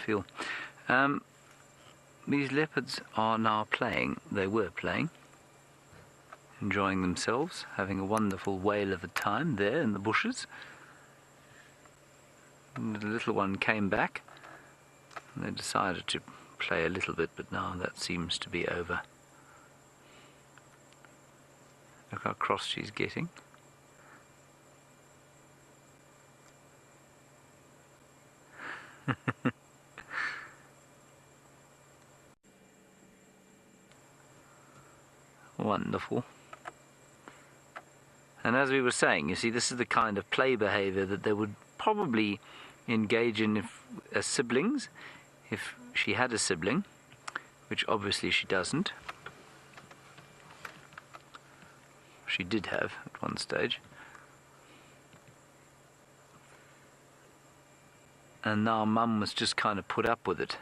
feel. These leopards are now playing. They were playing, enjoying themselves, having a wonderful whale of a time there in the bushes. And the little one came back, and they decided to play a little bit, but now that seems to be over. Look how cross she's getting. Wonderful. And as we were saying, you see, this is the kind of play behavior that they would probably engage in as siblings, if she had a sibling, which obviously she doesn't. She did have at one stage. And now Mum was just kind of put up with it.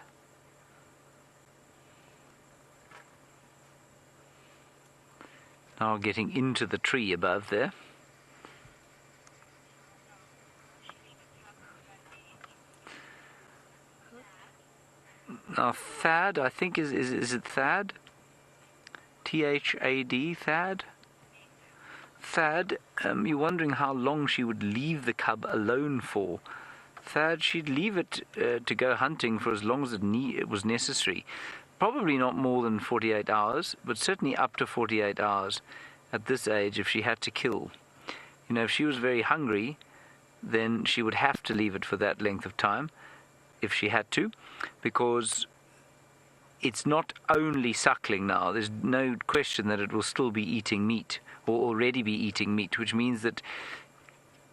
Now getting into the tree above there. Now Thad, I think, is it Thad? T-H-A-D, Thad? Thad, you're wondering how long she would leave the cub alone for. Thad, she'd leave it to go hunting for as long as it was necessary. Probably not more than 48 hours, but certainly up to 48 hours at this age if she had to kill. You know, if she was very hungry, then she would have to leave it for that length of time, if she had to, because it's not only suckling now. There's no question that it will still be eating meat, or already be eating meat, which means that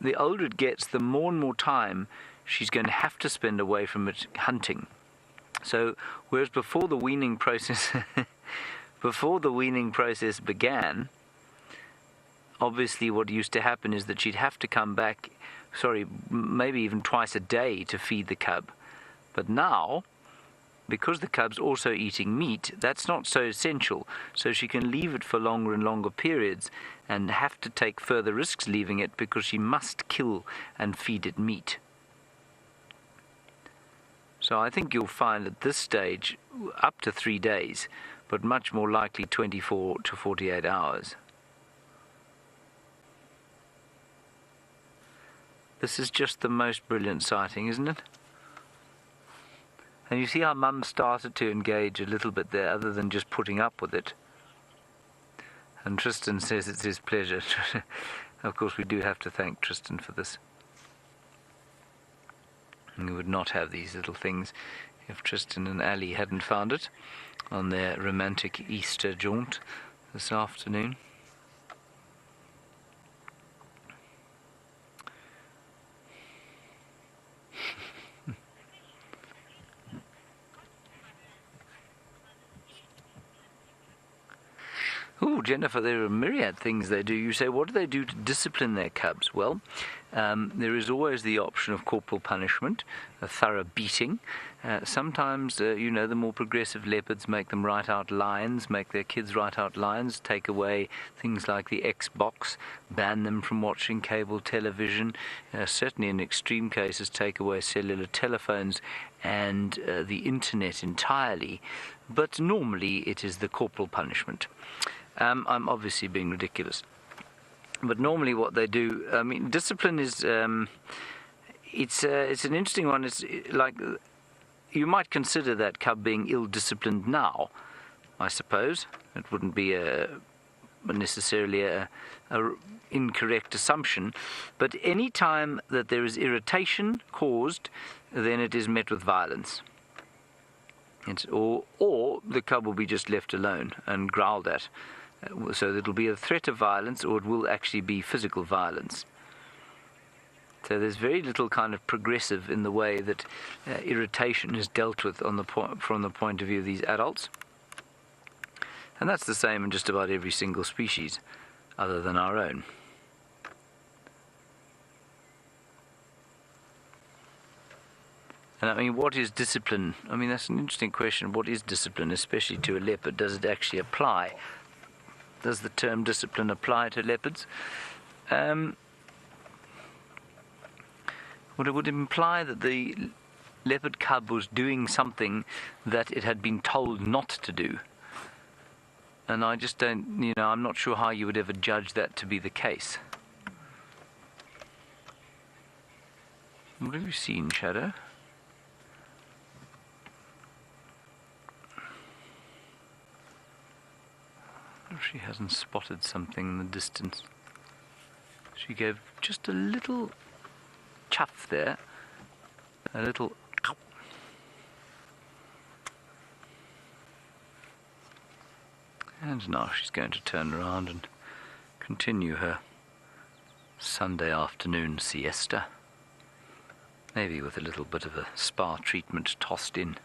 the older it gets, the more and more time she's going to have to spend away from it hunting. So, whereas before the weaning process, began, obviously what used to happen is that she'd have to come back, maybe even twice a day to feed the cub. But now, because the cub's also eating meat, that's not so essential. So she can leave it for longer and longer periods and have to take further risks leaving it because she must kill and feed it meat. So I think you'll find at this stage up to 3 days, but much more likely 24 to 48 hours. This is just the most brilliant sighting, isn't it? And you see how Mum started to engage a little bit there, other than just putting up with it. And Tristan says it's his pleasure. Of course, we do have to thank Tristan for this. And we would not have these little things if Tristan and Ali hadn't found it on their romantic Easter jaunt this afternoon. Oh, Jennifer, there are a myriad things they do. You say, what do they do to discipline their cubs? Well, there is always the option of corporal punishment, a thorough beating. Sometimes, the more progressive leopards make them write out lines, make their kids write out lines, take away things like the Xbox, ban them from watching cable television, certainly in extreme cases take away cellular telephones and the internet entirely. But normally it is the corporal punishment. I'm obviously being ridiculous. But normally what they do, discipline is, it's an interesting one. It's like, you might consider that cub being ill-disciplined now, I suppose. It wouldn't be necessarily a incorrect assumption. But any time that there is irritation caused, then it is met with violence. Or the cub will be just left alone and growled at. So it'll be a threat of violence, or it will actually be physical violence. So there's very little kind of progressive in the way that irritation is dealt with from the point of view of these adults. And that's the same in just about every single species other than our own. And what is discipline? That's an interesting question. What is discipline, especially to a leopard? Does it actually apply? Does the term discipline apply to leopards? Well, it would imply that the leopard cub was doing something that it had been told not to do. And I just don't, I'm not sure how you would ever judge that to be the case. What have you seen, Shadow? She hasn't spotted something in the distance. She gave just a little chuff there. A little... And now she's going to turn around and continue her Sunday afternoon siesta. Maybe with a little bit of a spa treatment tossed in.